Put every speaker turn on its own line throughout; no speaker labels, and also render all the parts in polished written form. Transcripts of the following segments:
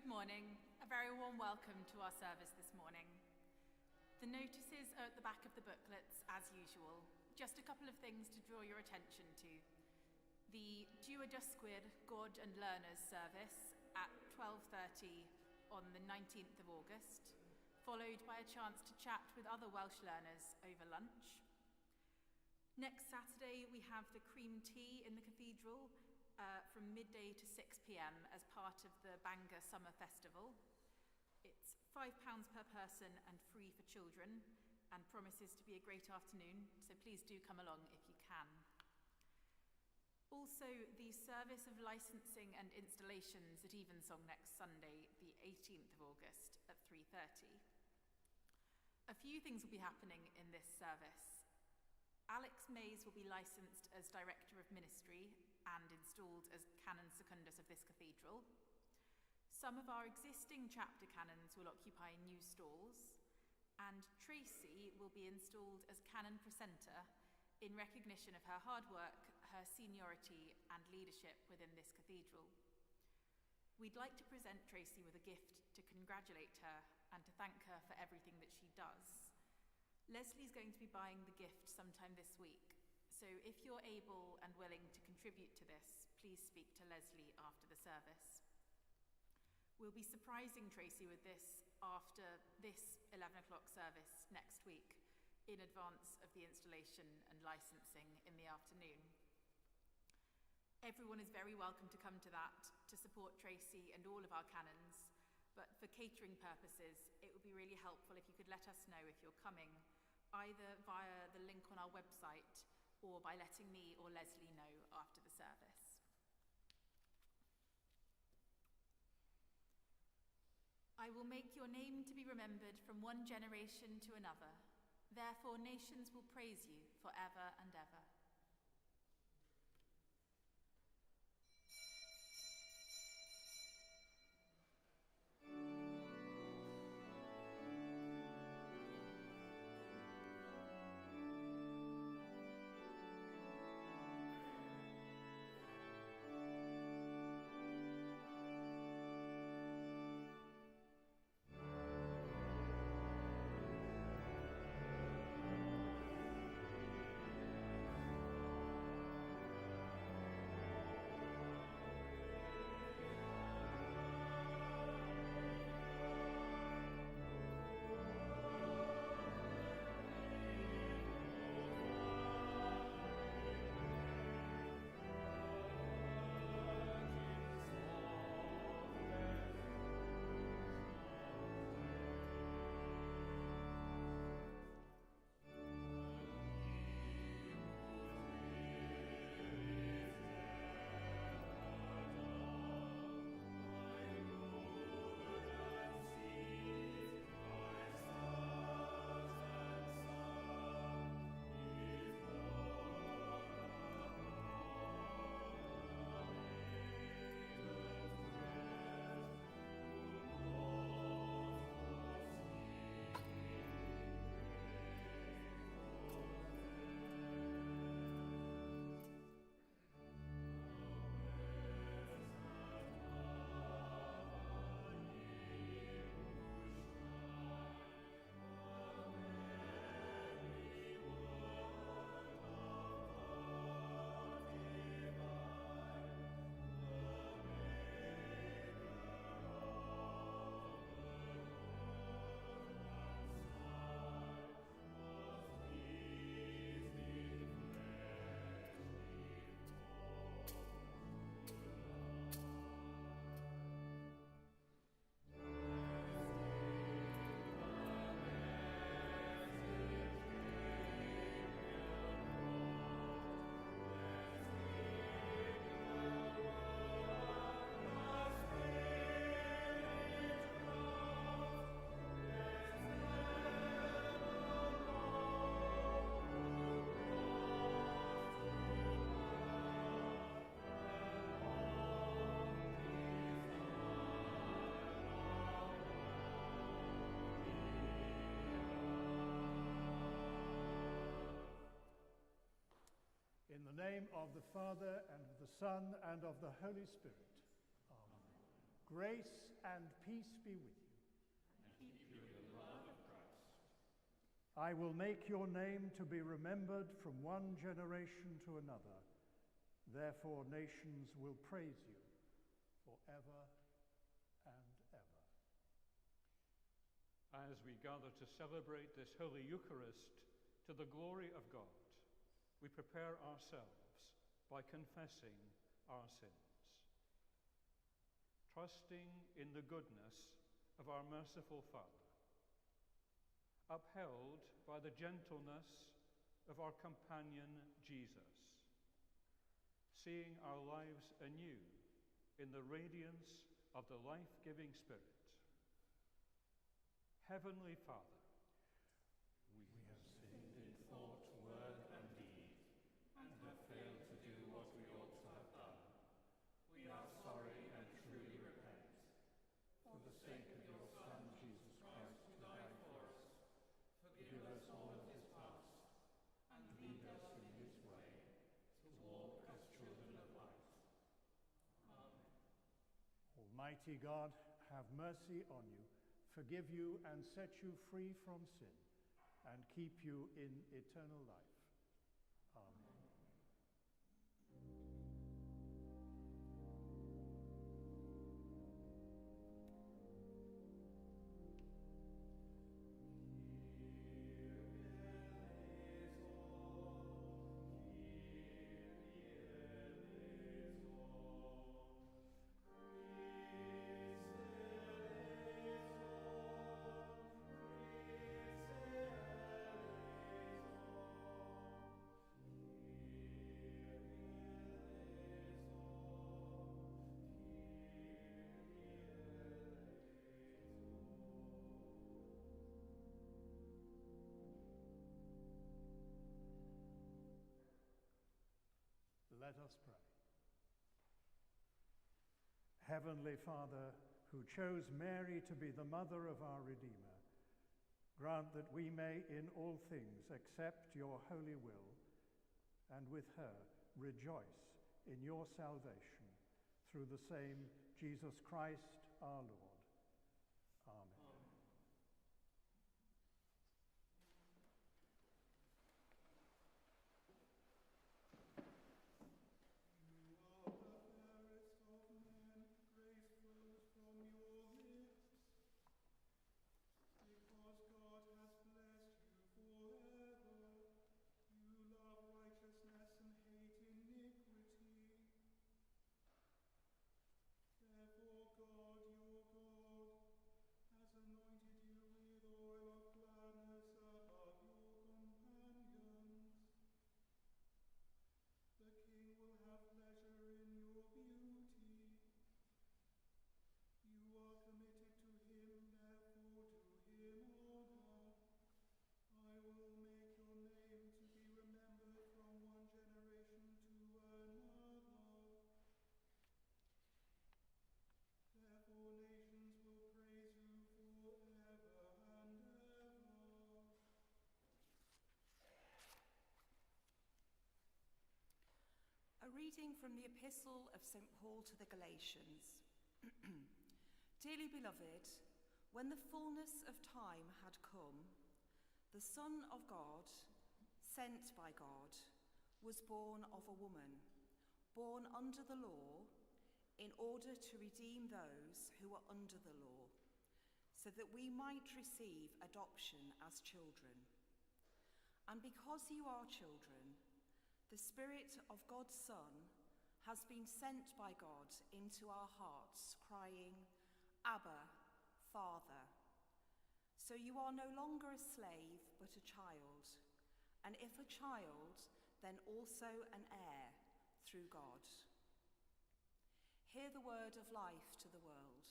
Good morning. A very warm welcome to our service this morning. The notices are at the back of the booklets as usual. Just a couple of things to draw your attention to. The Dua Dysgwyr God and Learners service at 12:30 on the 19th of August, followed by a chance to chat with other Welsh learners over lunch. Next Saturday we have the cream tea in the cathedral from midday to 6 p.m. as part of the Bangor Summer Festival. It's £5 per person and free for children and promises to be a great afternoon, so please do come along if you can. Also, the service of licensing and installations at Evensong next Sunday, the 18th of August at 3:30. A few things will be happening in this service. Alex Mays will be licensed as Director of Ministry and installed as Canon Secundus of this cathedral. Some of our existing chapter canons will occupy new stalls, and Tracy will be installed as Canon Precentor in recognition of her hard work, her seniority and leadership within this cathedral. We'd like to present Tracy with a gift to congratulate her and to thank her for everything that she does. Leslie's going to be buying the gift sometime this week, so if you're able and willing to contribute to this, please speak to Leslie after the service. We'll be surprising Tracy with this after this 11 o'clock service next week, in advance of the installation and licensing in the afternoon. Everyone is very welcome to come to that to support Tracy and all of our canons, but for catering purposes, it would be really helpful if you could let us know if you're coming, either via the link on our website or by letting me or Leslie know after the service. I will make your name to be remembered from one generation to another. Therefore, nations will praise you forever and ever.
In the name of the Father, and of the Son, and of the Holy Spirit. Amen. Grace and peace be with you.
And keep you in the love of Christ.
I will make your name to be remembered from one generation to another. Therefore, nations will praise you forever and ever.
As we gather to celebrate this Holy Eucharist to the glory of God, we prepare ourselves by confessing our sins. Trusting in the goodness of our merciful Father, upheld by the gentleness of our companion Jesus, seeing our lives anew in the radiance of the life-giving Spirit. Heavenly Father,
we have sinned in thought, word, and deed, and have failed to do what we ought to have done. We are sorry and truly repent. For the sake of your Son, Jesus Christ, who died for us, forgive us all of his past, and lead us in his way, to walk as children of light. Amen.
Almighty God, have mercy on you, forgive you and set you free from sin, and keep you in eternal life. Amen. Let us pray. Heavenly Father, who chose Mary to be the mother of our Redeemer, grant that we may in all things accept your holy will, and with her rejoice in your salvation, through the same Jesus Christ our Lord. Amen.
A reading from the Epistle of St. Paul to the Galatians. Dearly beloved, when the fullness of time had come, the Son of God, sent by God, was born of a woman, born under the law, in order to redeem those who were under the law, so that we might receive adoption as children. And because you are children, the Spirit of God's Son has been sent by God into our hearts, crying, Abba, Father. So you are no longer a slave, but a child, and if a child, then also an heir through God. Hear the word of life to the world.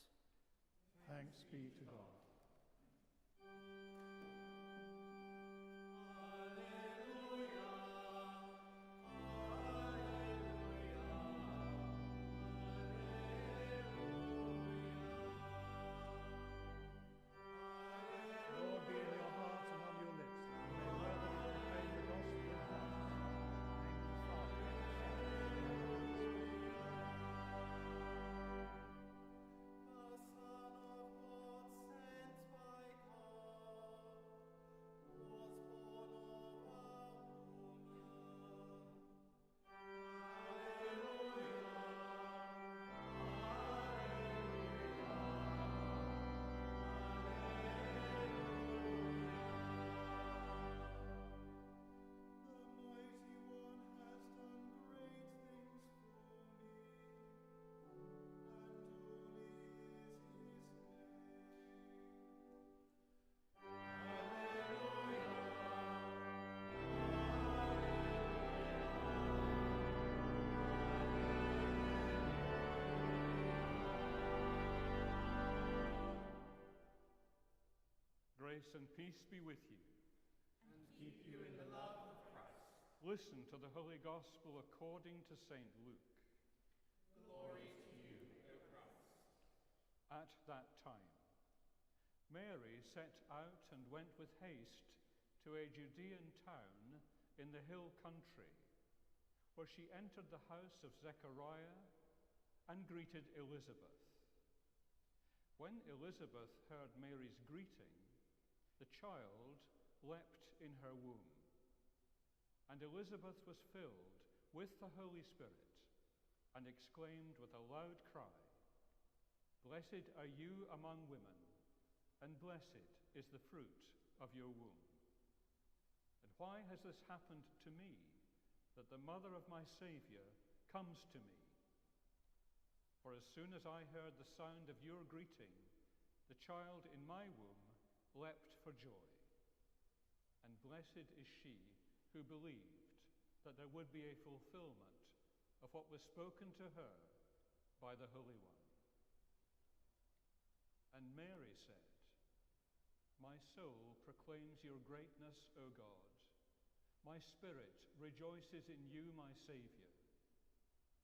Thanks be to God.
Our
Grace and peace be with you.
And keep you in the love of Christ.
Listen to the Holy Gospel according to St. Luke.
Glory to you, O Christ.
At that time, Mary set out and went with haste to a Judean town in the hill country, where she entered the house of Zechariah and greeted Elizabeth. When Elizabeth heard Mary's greeting, the child leapt in her womb, and Elizabeth was filled with the Holy Spirit and exclaimed with a loud cry, "Blessed are you among women, and blessed is the fruit of your womb. And why has this happened to me, that the mother of my Saviour comes to me? For as soon as I heard the sound of your greeting, the child in my womb leapt for joy. And blessed is she who believed that there would be a fulfillment of what was spoken to her by the Holy One." And Mary said, "My soul proclaims your greatness, O God. My spirit rejoices in you, my Saviour,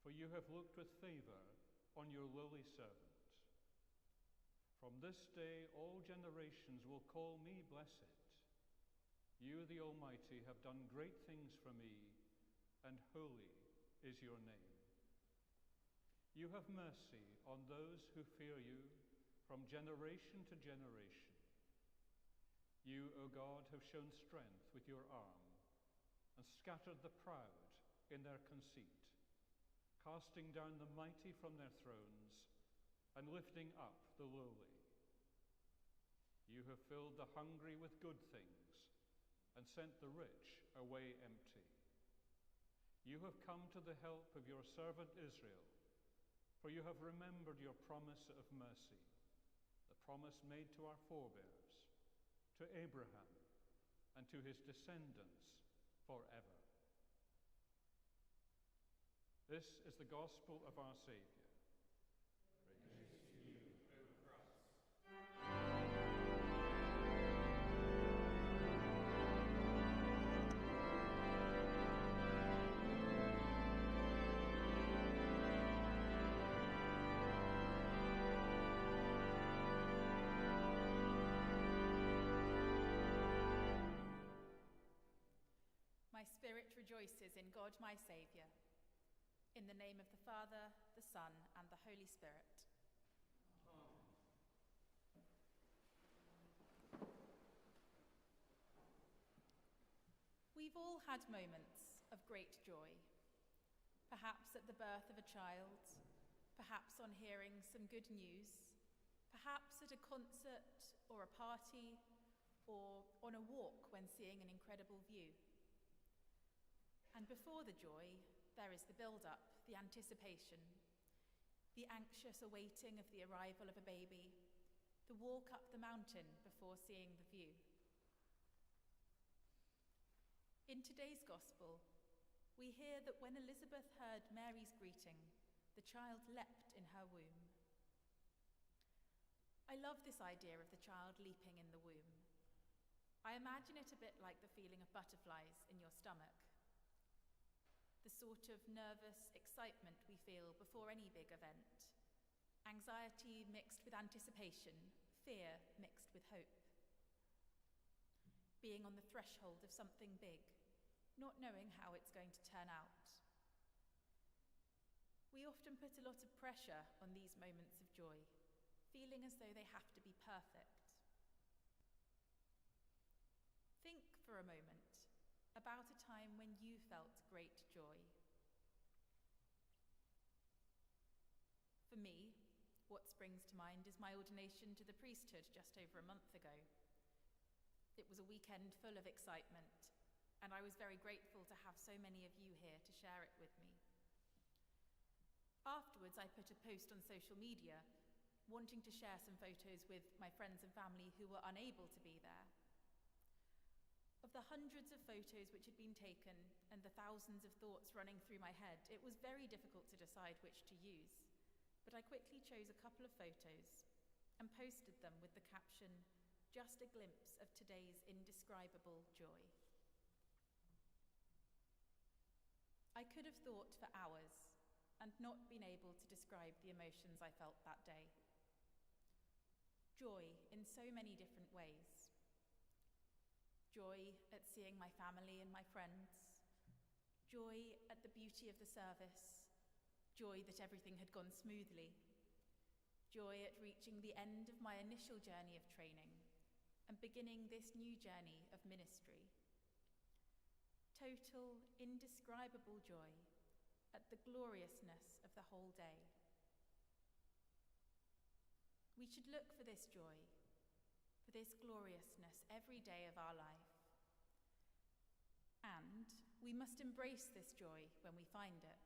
for you have looked with favour on your lowly servant. From this day all generations will call me blessed. You, the Almighty, have done great things for me, and holy is your name. You have mercy on those who fear you from generation to generation. You, O God, have shown strength with your arm and scattered the proud in their conceit, casting down the mighty from their thrones and lifting up the lowly. You have filled the hungry with good things and sent the rich away empty. You have come to the help of your servant Israel, for you have remembered your promise of mercy, the promise made to our forebears, to Abraham and to his descendants forever." This is the gospel of our Saviour.
Praise to you, O Christ.
My spirit rejoices in God my Saviour. In the name of the Father, the Son, and the Holy Spirit. We've all had moments of great joy, perhaps at the birth of a child, perhaps on hearing some good news, perhaps at a concert or a party, or on a walk when seeing an incredible view. And before the joy, there is the build-up, the anticipation, the anxious awaiting of the arrival of a baby, the walk up the mountain before seeing the view. In today's Gospel, we hear that when Elizabeth heard Mary's greeting, the child leapt in her womb. I love this idea of the child leaping in the womb. I imagine it a bit like the feeling of butterflies in your stomach. The sort of nervous excitement we feel before any big event. Anxiety mixed with anticipation, fear mixed with hope. Being on the threshold of something big, not knowing how it's going to turn out. We often put a lot of pressure on these moments of joy, feeling as though they have to be perfect. Think for a moment about a time when you felt great joy. For me, what springs to mind is my ordination to the priesthood just over a month ago. It was a weekend full of excitement, and I was very grateful to have so many of you here to share it with me. Afterwards, I put a post on social media wanting to share some photos with my friends and family who were unable to be there. Of the hundreds of photos which had been taken and the thousands of thoughts running through my head, it was very difficult to decide which to use, but I quickly chose a couple of photos and posted them with the caption, just a glimpse of today's indescribable joy. I could have thought for hours and not been able to describe the emotions I felt that day. Joy in so many different ways. Joy at seeing my family and my friends. Joy at the beauty of the service. Joy that everything had gone smoothly. Joy at reaching the end of my initial journey of training and beginning this new journey of ministry. Total, indescribable joy at the gloriousness of the whole day. We should look for this joy, for this gloriousness every day of our life. And we must embrace this joy when we find it.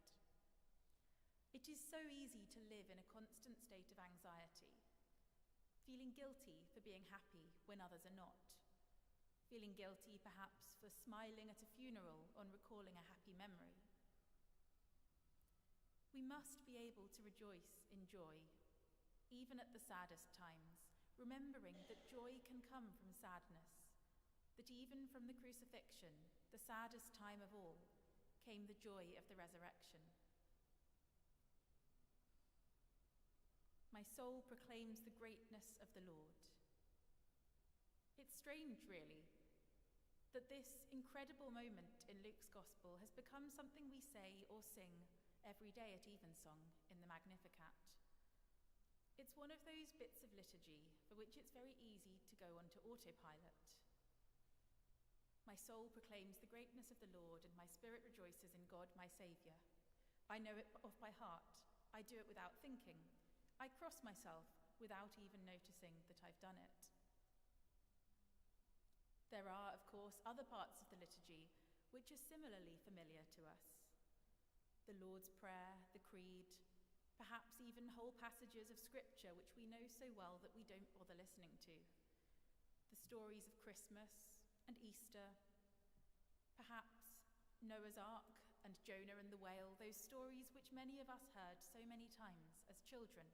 It is so easy to live in a constant state of anxiety, feeling guilty for being happy when others are not, feeling guilty perhaps for smiling at a funeral on recalling a happy memory. We must be able to rejoice in joy, even at the saddest times, remembering that joy can come from sadness, that even from the crucifixion, the saddest time of all, came the joy of the resurrection. My soul proclaims the greatness of the Lord. It's strange, really, that this incredible moment in Luke's Gospel has become something we say or sing every day at Evensong in the Magnificat. It's one of those bits of liturgy for which it's very easy to go onto autopilot. My soul proclaims the greatness of the Lord, and my spirit rejoices in God my Saviour. I know it off by heart. I do it without thinking. I cross myself without even noticing that I've done it. There are, of course, other parts of the liturgy which are similarly familiar to us. The Lord's Prayer, the Creed, perhaps even whole passages of Scripture which we know so well that we don't bother listening to. The stories of Christmas and Easter, perhaps Noah's Ark and Jonah and the whale, those stories which many of us heard so many times as children.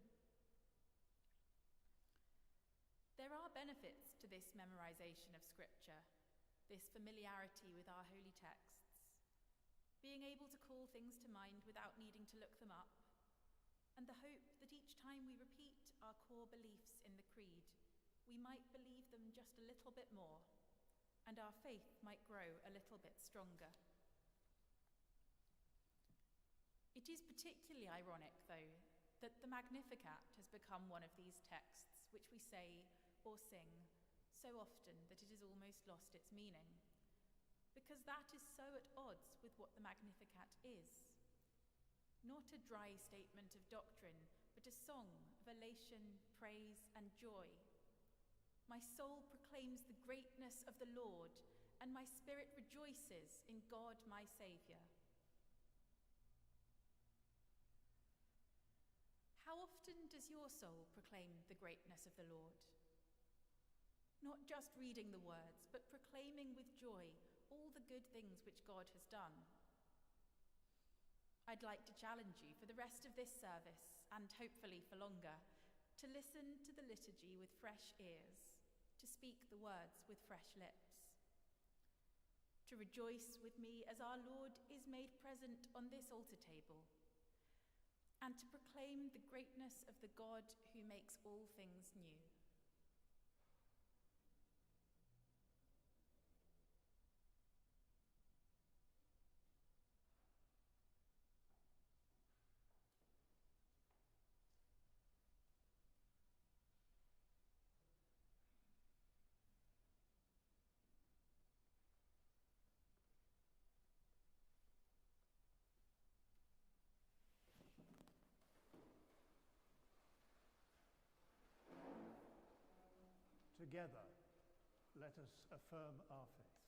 There are benefits to this memorization of Scripture, this familiarity with our holy texts, being able to call things to mind without needing to look them up, and the hope that each time we repeat our core beliefs in the Creed, we might believe them just a little bit more, and our faith might grow a little bit stronger. It is particularly ironic, though, that the Magnificat has become one of these texts which we say or sing so often that it has almost lost its meaning, because that is so at odds with what the Magnificat is. Not a dry statement of doctrine, but a song of elation, praise, and joy. My soul proclaims the greatness of the Lord, and my spirit rejoices in God my Saviour. How often does your soul proclaim the greatness of the Lord? Not just reading the words, but proclaiming with joy all the good things which God has done. I'd like to challenge you for the rest of this service, and hopefully for longer, to listen to the liturgy with fresh ears, to speak the words with fresh lips, to rejoice with me as our Lord is made present on this altar table, and to proclaim the greatness of the God who makes all things new.
Together, let us affirm our faith.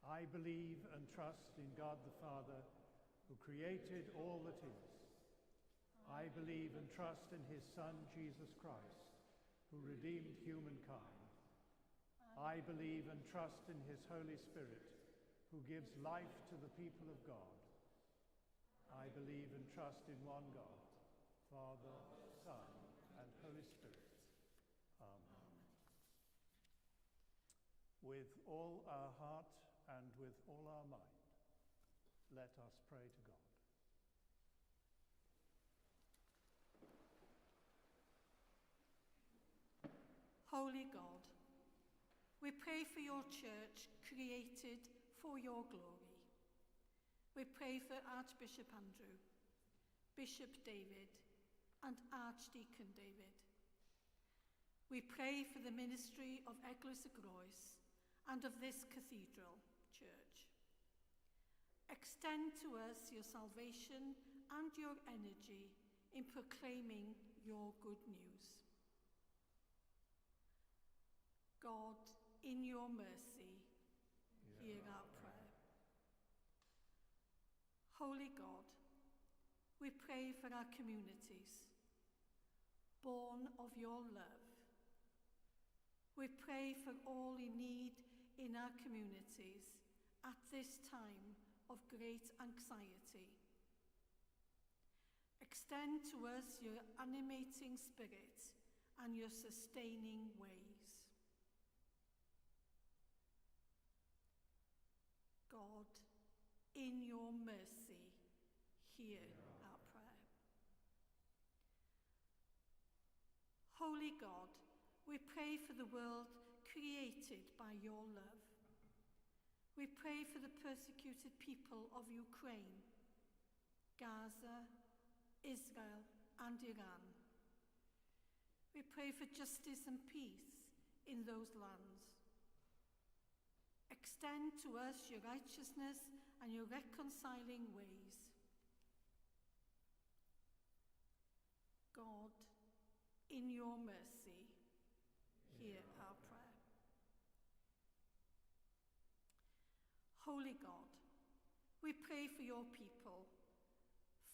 I believe and trust in God the Father, who created all that is. I believe and trust in his Son, Jesus Christ, who redeemed humankind. I believe and trust in his Holy Spirit, who gives life to the people of God. I believe and trust in one God, Father, Son, and Holy Spirit. Amen. with all our heart and with all our mind, let us pray to God.
Holy God, we pray for your church created for your glory. We pray for Archbishop Andrew, Bishop David, and Archdeacon David. We pray for the ministry of Eglwys y Groes and of this cathedral church. Extend to us your salvation and your energy in proclaiming your good news. God, in your mercy, hear our prayer. Holy God, we pray for our communities, born of your love. We pray for all in need in our communities at this time of great anxiety. Extend to us your animating spirit and your sustaining ways. God, in your mercy, hear our prayer. Holy God, we pray for the world created by your love. We pray for the persecuted people of Ukraine, Gaza, Israel, and Iran. We pray for justice and peace in those lands. Extend to us your righteousness and your reconciling ways. God, in your mercy, hear our prayer. Holy God, we pray for your people,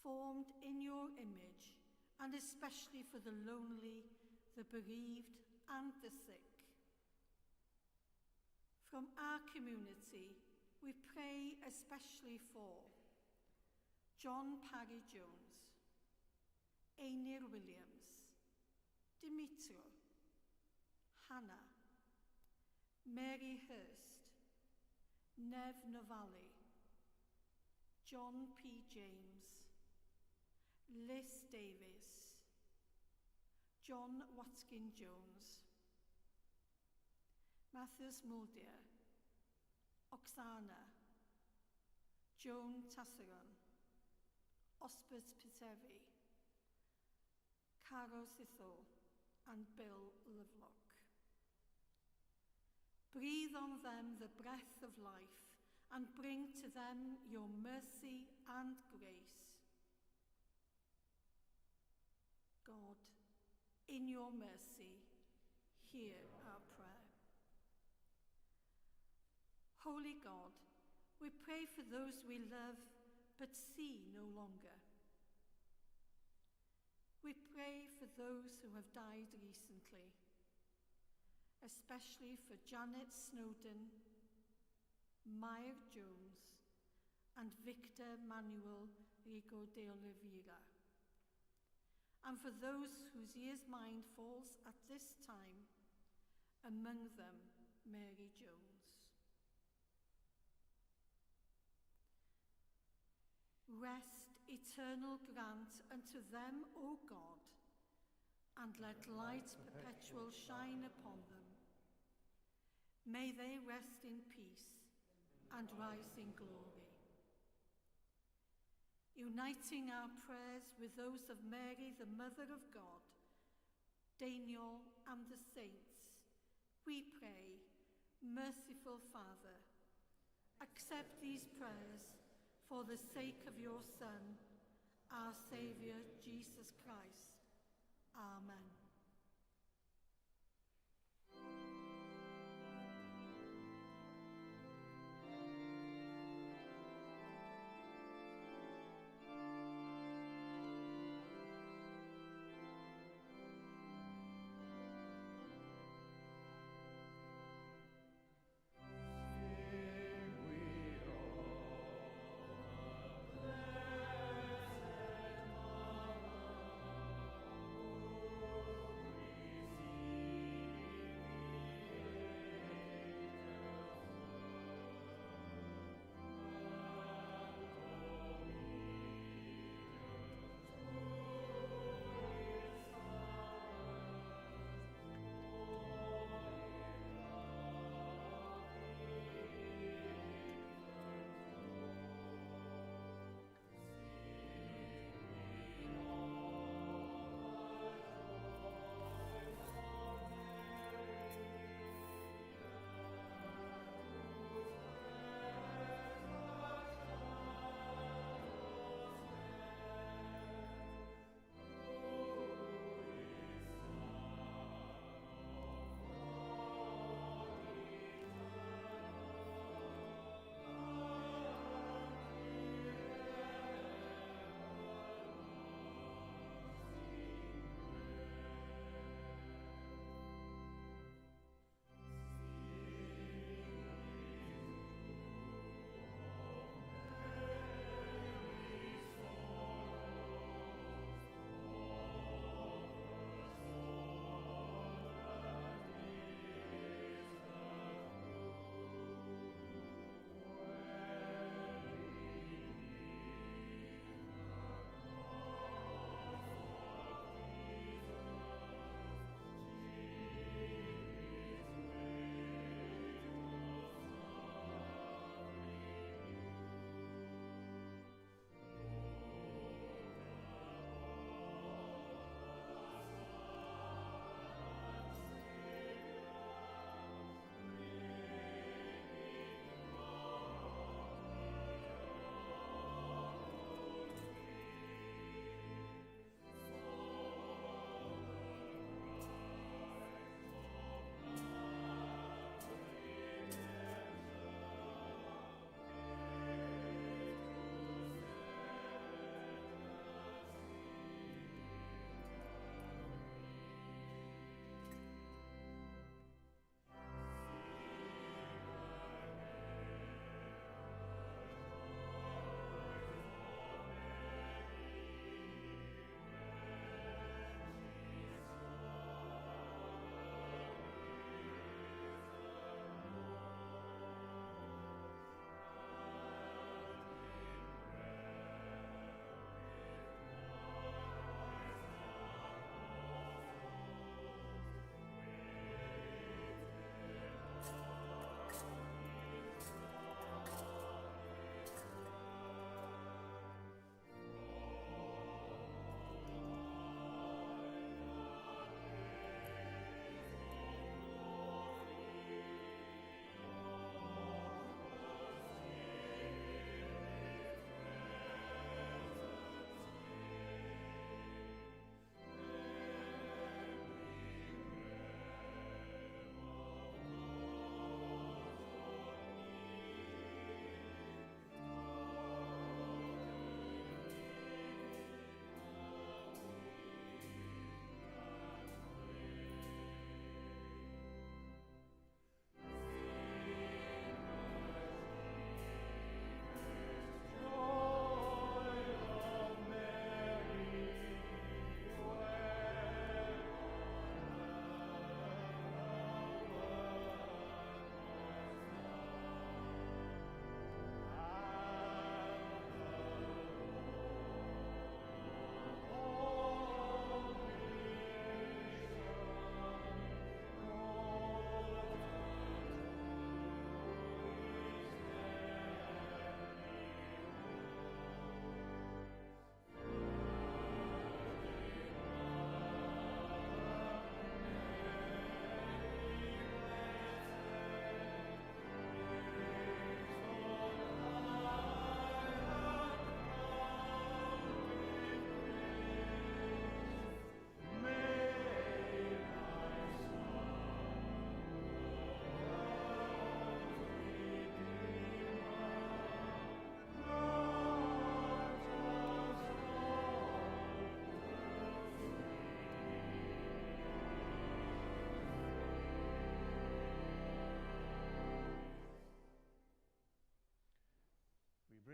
formed in your image, and especially for the lonely, the bereaved, and the sick. From our community, we pray especially for John Parry Jones, Einir Williams, Dimitro, Hannah, Mary Hurst, Nev Navalny, John P. James, Liz Davis, John Watkin Jones, Matthias Mulder, Oksana, Joan Tassaron, Osbert Pitevi, Caro Sithol, and Bill Lovelock. Breathe on them the breath of life and bring to them your mercy and grace. God, in your mercy, hear our prayer. Holy God, we pray for those we love but see no longer. We pray for those who have died recently, especially for Janet Snowden, Maya Jones, and Victor Manuel Rico de Oliveira, and for those whose year's mind falls at this time, among them Mary Jones. Rest, eternal grant unto them, O God, and let light perpetual shine upon them. May they rest in peace and rise in glory. Uniting our prayers with those of Mary, the Mother of God, Daniel, and the saints, we pray, merciful Father, accept these prayers for the sake of your Son, our Saviour, Jesus Christ. Amen.
Sing we all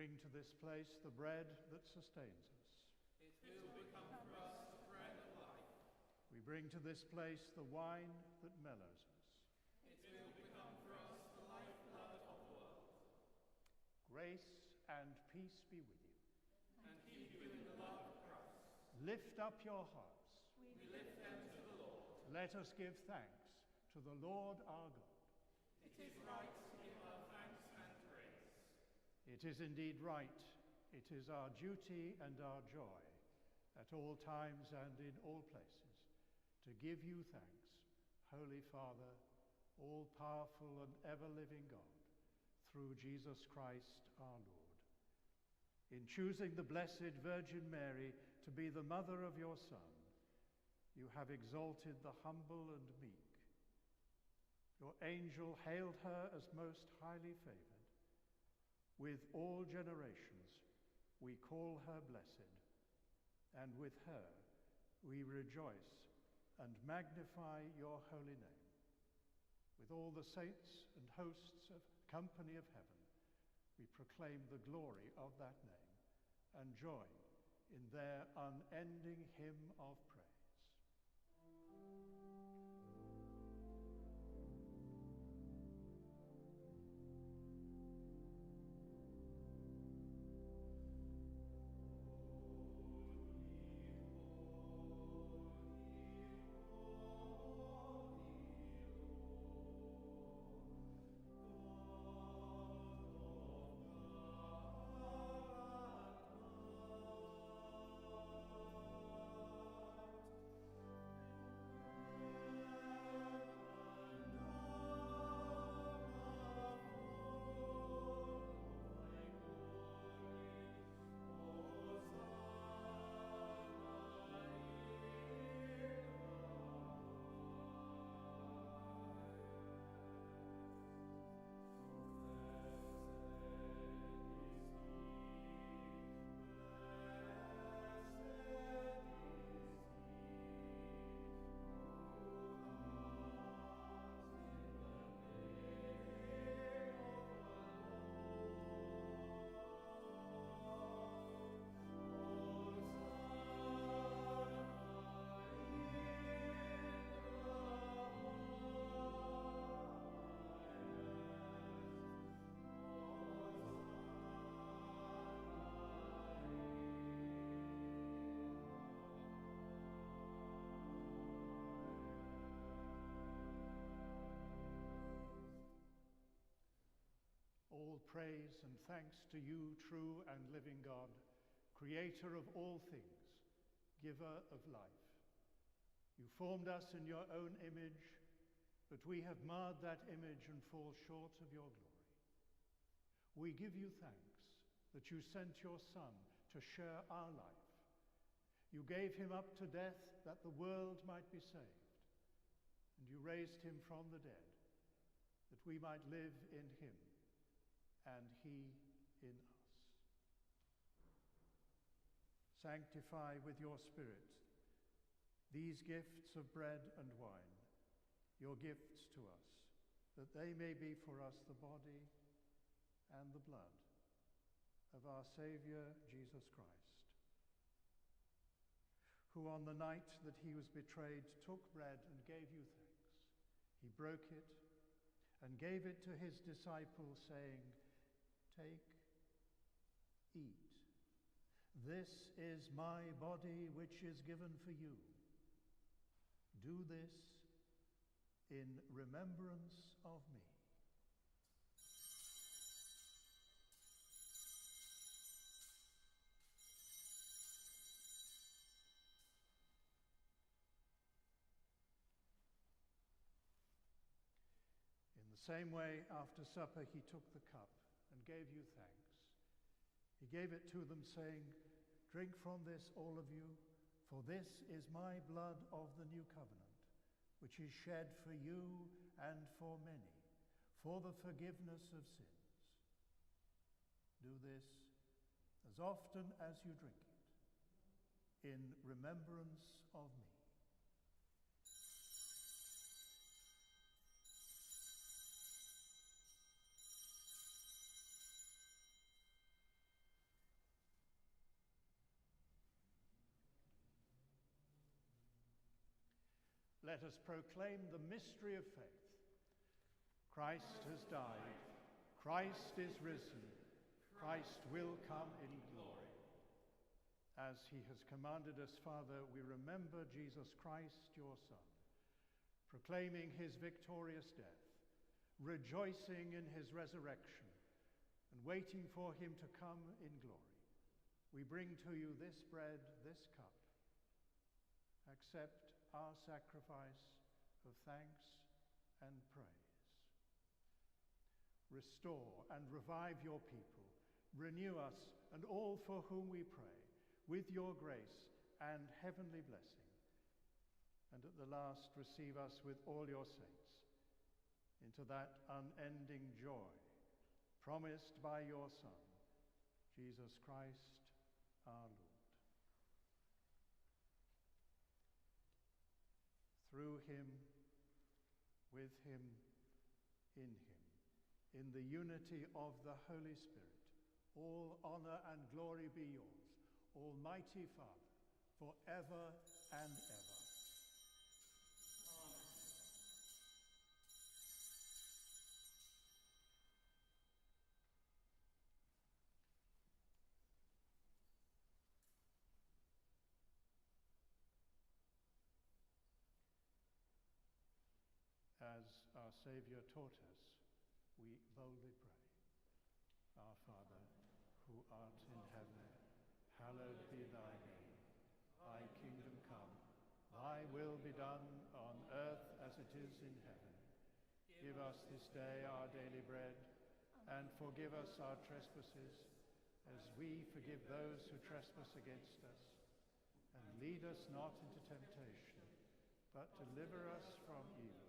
bring to this place the bread that sustains us.
It will become for us the bread of life.
We bring to this place the wine that mellows us.
It will become for us the lifeblood of the world.
Grace and peace be with you.
And keep you in the love of Christ.
Lift up your hearts.
We lift them to the Lord.
Let us give thanks to the Lord our God.
It is right to give our thanks and praise.
It is indeed right. It is our duty and our joy at all times and in all places to give you thanks, Holy Father, all-powerful and ever-living God, through Jesus Christ our Lord. In choosing the Blessed Virgin Mary to be the mother of your Son, you have exalted the humble and meek. Your angel hailed her as most highly favored. With all generations, we call her blessed, and with her we rejoice and magnify your holy name. With all the saints and hosts of company of heaven, we proclaim the glory of that name and join in their unending hymn of praise. All praise and thanks to you, true and living God, creator of all things, giver of life. You formed us in your own image, but we have marred that image and fall short of your glory. We give you thanks that you sent your Son to share our life. You gave him up to death that the world might be saved, and you raised him from the dead that we might live in him and he in us. Sanctify with your Spirit these gifts of bread and wine, your gifts to us, that they may be for us the body and the blood of our Saviour Jesus Christ, who on the night that he was betrayed took bread and gave you thanks. He broke it and gave it to his disciples, saying, "Take, eat. This is my body which is given for you. Do this in remembrance of me." In the same way, after supper, he took the cup and gave you thanks. He gave it to them, saying, "Drink from this, all of you, for this is my blood of the new covenant, which is shed for you and for many, for the forgiveness of sins. Do this as often as you drink it, in remembrance of me." let us proclaim the mystery of faith. Christ has died. Christ is risen. Christ will come in glory. As he has commanded us, Father, we remember Jesus Christ, your Son, proclaiming his victorious death, rejoicing in his resurrection, and waiting for him to come in glory. We bring to you this bread, this cup. Accept our sacrifice of thanks and praise. Restore and revive your people. Renew us and all for whom we pray, with your grace and heavenly blessing. And at the last, receive us with all your saints into that unending joy promised by your Son, Jesus Christ, our Lord. Through him, with him, in the unity of the Holy Spirit, all honor and glory be yours, Almighty Father, forever and ever. As our Saviour taught us, we boldly pray. Our Father, who art in heaven, hallowed be thy name. Thy kingdom come, thy will be done on earth as it is in heaven. Give us this day our daily bread, and forgive us our trespasses, as we forgive those who trespass against us. And lead us not into temptation, but deliver us from evil.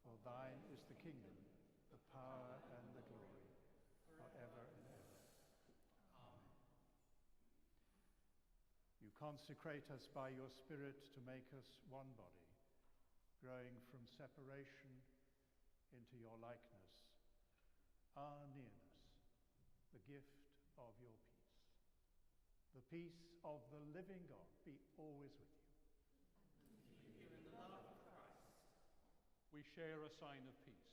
For thine is the kingdom, the power, and the glory, forever and ever. Amen. You consecrate us by your Spirit to make us one body, growing from separation into your likeness, our nearness, the gift of your peace. The peace of the living God be always with you.
We share a sign of peace.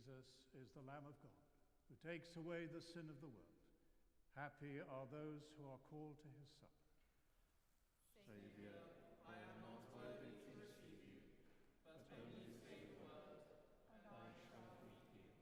Jesus is the Lamb of God, who takes away the sin of the world. Happy are those who are called to his supper.
Saviour, I am not worthy to receive you, but only say the word, and I shall be healed.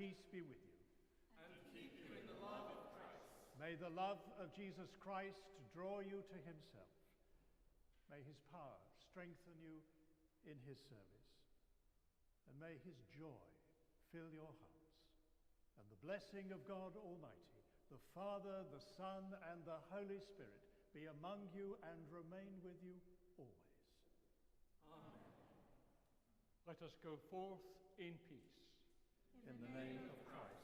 peace be with you.
And keep you in the love of Christ.
May the love of Jesus Christ draw you to himself. May his power strengthen you in his service. And may his joy fill your hearts. And the blessing of God Almighty, the Father, the Son, and the Holy Spirit be among you and remain with you always.
Amen.
Let us go forth in peace.
In the name of Christ.